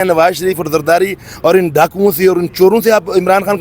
नवाज शरीफ और जरदारी और इन डाकुओं से और इन चोरों से आप इमरान खान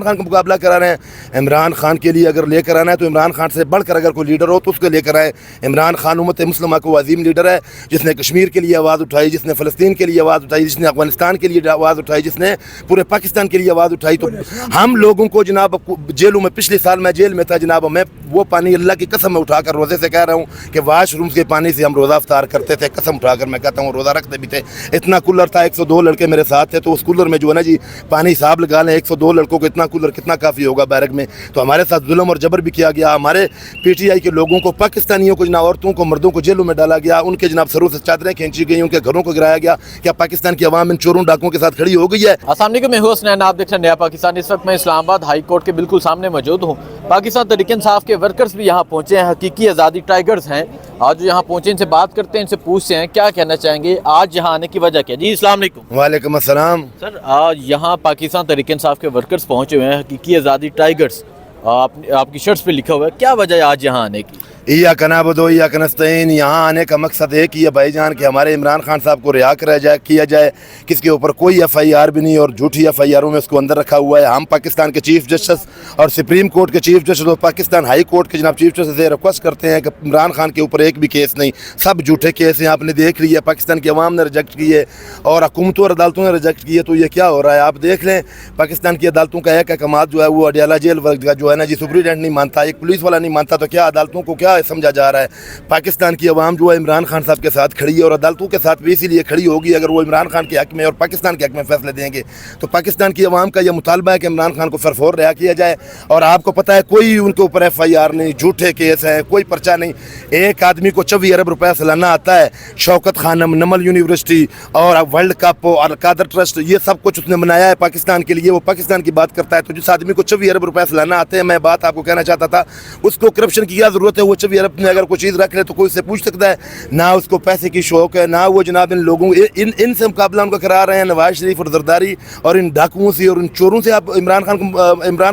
का मुकाबला करा रहे हैं। इमरान खान के लिए अगर लेकर आना है तो इमरान खान से बढ़कर अगर कोई लीडर हो तो उसको लेकर आए। इमरान खान उम्मत मुस्लिमा को अजीम लीडर है, जिसने कश्मीर के लिए आवाज़ उठाई, जिसने फ़लस्तीन के लिए आवाज़ उठाई, जिसने अफगानिस्तान के लिए आवाज़ उठाई, जिसने पूरे पाकिस्तान के लिए आवाज़ उठाई। तो हम लोगों को जनाब जेलों में, पिछले साल मैं जेल में था जनाब, मैं वो पानी अल्लाह की कसम में उठाकर रोज़े से कह रहा हूँ कि वाशरूम के पानी से हम रोज़ा अफ्तार करते थे, कसम उठाकर मैं कहता हूँ, रोज़ा रखते भी थे। इतना कूलर था, 102 लड़के मेरे साथ थे, तो उस कूलर में जो है ना जी पानी हिसाब लगा लें, 102 लड़कों को इतना कूलर कितना काफ़ी होगा बैरक में। तो हमारे साथ जुल्म और जबर भी किया गया। हमारे PTI के लोगों को, पाकिस्तानियों को, जनाब औरतों को, मर्दों को जेलों में डाला गया, उनके जनाब सरों से चादरें खींची गई, उनके घरों को गिराया गया। क्या पाकिस्तान की आवाम इन चोरों डाकुओं के साथ खड़ी हो गई है? अस्सलाम वालेकुम, मैं हूं हसनैन, आप देख रहे हैं नया पाकिस्तान। इस वक्त मैं इस्लामाबाद हाई कोर्ट के बिल्कुल सामने मौजूद हूं। पाकिस्तान तहरीक इंसाफ के वर्कर्स भी यहाँ पहुँचे हैं, हकीकी आज़ादी टाइगर्स हैं। आज जो यहाँ पहुँचे इनसे बात करते हैं, इनसे पूछते हैं क्या कहना चाहेंगे, आज यहाँ आने की वजह क्या। जी अस्सलाम वालेकुम। वालेकुम अस्सलाम। सर, आज यहाँ पाकिस्तान तहरीक इंसाफ के वर्कर्स पहुँचे हुए हैं, हकीकी आज़ादी टाइगर्स, आपकी शर्ट्स पे लिखा हुआ है, क्या वजह है आज यहाँ आने की? इय्याक नअबुदु व इय्याक नस्तईन। यहाँ आने का मकसद एक ही है भाईजान कि हमारे इमरान खान साहब को रिहा किया जाए, किसके ऊपर कोई FIR भी नहीं और झूठी FIRों में उसको अंदर रखा हुआ है। हम पाकिस्तान के चीफ जस्टिस और सुप्रीम कोर्ट के चीफ जस्टिस और पाकिस्तान हाई कोर्ट के जनाब चीफ जस्टिस से रिक्वेस्ट करते हैं कि इमरान खान के ऊपर एक भी केस नहीं, सब झूठे केस हैं। आपने देख लिया, पाकिस्तान की अवाम ने रिजेक्ट किए और हुकूमतों और अदालतों ने रिजेक्ट किए। तो ये क्या हो रहा है आप देख लें, पाकिस्तान की अदालतों का एक अहकाम जो है वो अडियाला जेल का जो है ना जी सुप्रीटेंडेंट नहीं मानता, एक पुलिस वाला नहीं मानता, तो क्या अदालतों को क्या समझा जा रहा है? पाकिस्तान की अवाम जो है इमरान खान साहब के साथ खड़ी है और अदालतों के साथ भी इसीलिए खड़ी होगी। अगर वो इमरान खान के हक में और पाकिस्तान के हक में फैसले देंगे तो पाकिस्तान की अवाम का यह मुतालबा है कि इमरान खान को फरफोर रिहा किया जाए। और आपको पता है कोई उनके ऊपर FIR नहीं, झूठे केस हैं, कोई पर्चा नहीं। एक आदमी को 24 अरब रुपया सालाना आता है। शौकत खानम, नमल यूनिवर्सिटी और वर्ल्ड कप और कादर ट्रस्ट, ये सब कुछ उसने बनाया है पाकिस्तान के लिए, वो पाकिस्तान की बात करता है। तो जिस आदमी को 24 अरब रुपया सालाना आते हैं, मैं बात आपको कहना चाहता था, उसको करप्शन की क्या ज़रूरत है? वो 24 अरब में अगर कोई चीज़ रख ले तो कोई उससे पूछ सकता है? ना उसको पैसे की शौक है, ना वो जनाब इन लोगों इनसे मुकाबला उनका करा रहे हैं नवाज शरीफ और जरदारी और इन डाकुओं से और इन चोरों से आप इमरान खान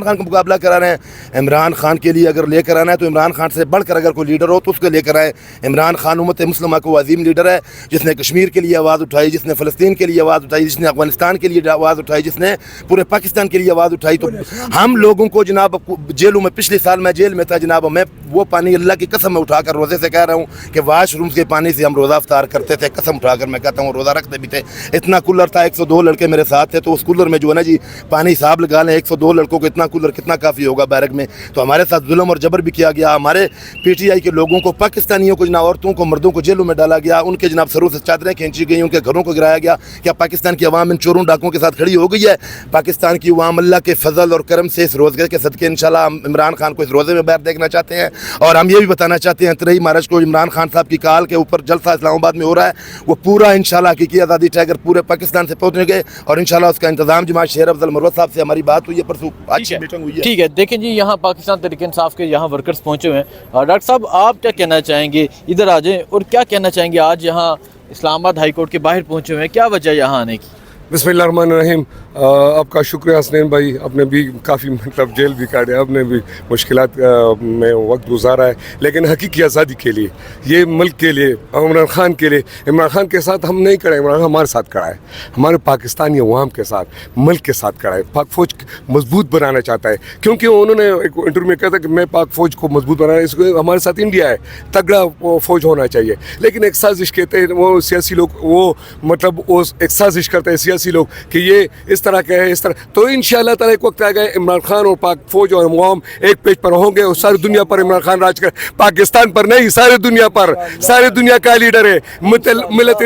का मुकाबला करा रहे हैं। इमरान खान के लिए अगर लेकर आना है तो इमरान खान से बढ़कर अगर कोई लीडर हो तो उसको लेकर आए। इमरान खान उम्मत मुस्लिमा को अजीम लीडर है, जिसने कश्मीर के लिए आवाज़ उठाई, जिसने फ़लस्तीन के लिए आवाज़ उठाई, जिसने अफगानिस्तान के लिए आवाज़ उठाई, जिसने पूरे पाकिस्तान के लिए आवाज़ उठाई। तो हम लोगों को जनाब जेलों में, पिछले साल मैं जेल में था जनाब, मैं वो पानी अल्लाह की कसम में उठाकर रोज़े से कह रहा हूँ कि वाशरूम के पानी से हम रोज़ा अफ्तार करते थे, कसम उठाकर मैं कहता हूँ, रोज़ा रखते भी थे। इतना कूलर था, 102 लड़के मेरे साथ थे, तो उस कूलर में जो है ना जी पानी हिसाब लगा लें, 102 लड़कों को इतना कूलर कितना काफ़ी होगा बैरक में। तो हमारे साथ जुल्म और जबर भी किया गया। हमारे PTI के लोगों को, पाकिस्तानियों को, जनाब औरतों को, मर्दों को जेलों में डाला गया, उनके जनाब सरों से चादरें खींची गई, उनके घरों को गिराया गया। क्या पाकिस्तान की अवाम इन चोरों डाकुओं के साथ खड़ी हो गई है? पाकिस्तान की अवाम अल्लाह के फजल और करम से इस रोज़े के सदके इंशाल्लाह हम इमरान खान को इस रोज़े में बाहर देखना चाहते हैं। और हम ये भी बताना चाहते हैं 13 मार्च को इमरान खान साहब की काल के ऊपर जलसा इस्लामाबाद में हो रहा है, वो पूरा इंशाल्लाह हकीकी आज़ादी टाइगर पूरे पाकिस्तान से पहुँचेंगे और इंशाल्लाह उसका इंतजाम जमात शेर अफजल मरवत साहब से हमारी बात हुई है, परसों अच्छी मीटिंग हुई है। ठीक है, देखें जी यहाँ पाकिस्तान तहरीक इंसाफ के यहाँ वर्कर्स पहुँचे हुए हैं। डॉक्टर साहब, आप क्या कहना चाहेंगे, इधर आ जाएँ, और क्या कहना चाहेंगे आज यहाँ इस्लामाबाद हाई कोर्ट के बाहर पहुँचे हुए हैं, क्या वजह यहाँ आने की? बिस्मिल्लाहिर्रहमानिर्रहीम। आपका शुक्रिया हसनैन भाई, आपने भी काफ़ी मतलब जेल भी काटे, आपने भी मुश्किलात में वक्त गुजारा है, लेकिन हकीकी आज़ादी के लिए, ये मुल्क के लिए, इमरान खान के लिए, इमरान खान के साथ हम नहीं खड़े, इमरान खान हमारे साथ खड़ा है, हमारे पाकिस्तानी अवाम के साथ, मुल्क के साथ खड़ा है। पाक फ़ौज मजबूत बनाना चाहता है, क्योंकि उन्होंने एक इंटरव्यू में कहा था कि मैं पाक फ़ौज को मजबूत बनाना, इसको हमारे साथ इंडिया है, तगड़ा फ़ौज होना चाहिए। लेकिन एक साजिश कहते हैं वो सियासी लोग, वो मतलब वो एक साजिश करते हैं सियासी लोग कि ये इस तरह का है, इस तरह। तो इंशाअल्लाह ताला एक वक्त आएगा इमरान खान और पाक फौज और अवाम एक पेज पर होंगे और सारी दुनिया पर इमरान खान राज कर, पाकिस्तान पर नहीं, सारी दुनिया पर, सारी दुनिया का लीडर है, मिलत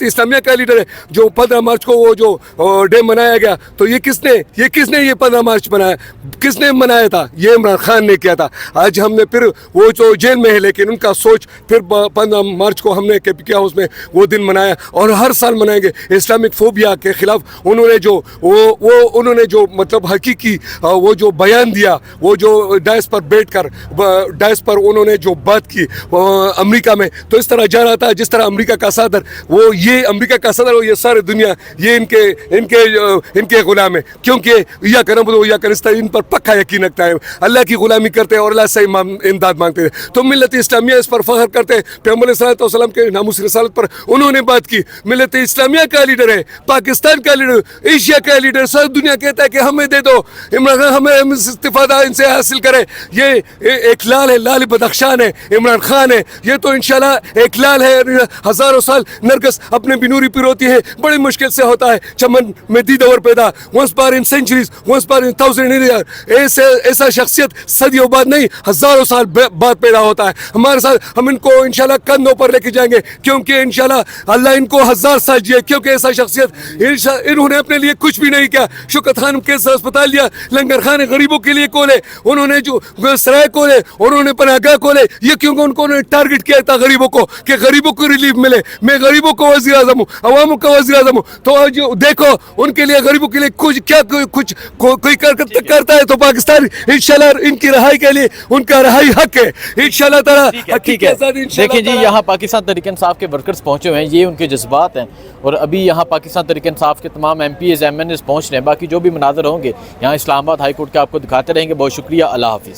इस्लामिया का लीडर है। जो 15 मार्च को वो जो डे मनाया गया, तो ये किसने ये 15 मार्च मनाया, किसने मनाया था? ये इमरान खान ने किया था। आज हमने फिर वो जो जेल में है, लेकिन उनका सोच फिर 15 मार्च को हमने KPK हाउस में वो दिन मनाया और हर साल मनाएंगे। इस्लामिक جماعت فوبیا کے خلاف انہوں نے جو مطلب حقیقی وہ جو بیان دیا, وہ جو ڈائس پر بیٹھ کر ڈائس پر انہوں نے جو بات کی امریکہ میں, تو اس طرح جا رہا تھا جس طرح امریکہ کا صدر, وہ یہ امریکہ کا صدر اور یہ ساری دنیا یہ ان کے غلام ہے, کیونکہ یا کرم یا کرستان ان پر پکا یقین رکھتا ہے, اللہ کی غلامی کرتے ہیں اور اللہ سے امداد مانگتے ہیں. تو ملت اسلامیہ اس پر فخر کرتے ہیں, پیغمبر علیہ الصلوۃ والسلام کے ناموس رسالت پر انہوں نے بات کی. ملت اسلامیہ کا لیڈر ہے, پاکستان کا لیڈر, ایشیا کا لیڈر, ساری دنیا کہتا ہے کہ ہمیں دے دو, عمران خان ہمیں استفادہ ان سے حاصل کرے. یہ ایک لال ہے, لال بدخشان ہے, عمران خان ہے, یہ تو انشاءاللہ ایک لال ہے. ہزاروں سال نرگس اپنے بنوری پیروتی ہے, بڑی مشکل سے ہوتا ہے. چمن میں دی دور پیدا, ونس بار ان سینچریز, ونس بار ان 1000 ایئر. ایسا شخصیت صدیوں بعد نہیں, ہزاروں سال بعد پیدا ہوتا ہے. ہمارے ساتھ ہم ان کو انشاءاللہ کندھوں پر لے کے جائیں گے, کیونکہ انشاءاللہ اللہ ان کو 1000 سال جیے, کیونکہ ایسا شخصیت انہوں نے اپنے لیے کچھ بھی نہیں کیا. شوکت خان کیسا اسپتال دیا, لنگر خانے غریبوں کے لیے کھولے, انہوں نے جو سرائے کھولے, انہوں نے پناہ گاہ کھولے. یہ کیونکہ انہوں نے ٹارگٹ کیا تھا غریبوں کو, کہ غریبوں کو ریلیف ملے. میں غریبوں کو وزیر اعظم ہوں, عواموں کا وزیر اعظم ہوں, تو آج دیکھو ان کے لیے غریبوں کے لیے کچھ کوئی کرتا ہے تو پاکستان انشاءاللہ ان کی رہائی کے لیے ان کا رہائی حق ہے انشاءاللہ تعالی. ٹھیک ہے, دیکھیں جی یہاں پاکستان تحریک انصاف کے ورکرز پہنچے ہوئے ہیں, یہ ان کے جذبات ہیں, اور ابھی یہاں پاکستان تحریک انصاف کے تمام MPAs MNAs پہنچ رہے ہیں. باقی جو بھی مناظر ہوں گے یہاں اسلام آباد ہائی کورٹ کے آپ کو دکھاتے رہیں گے. بہت شکریہ, اللہ حافظ.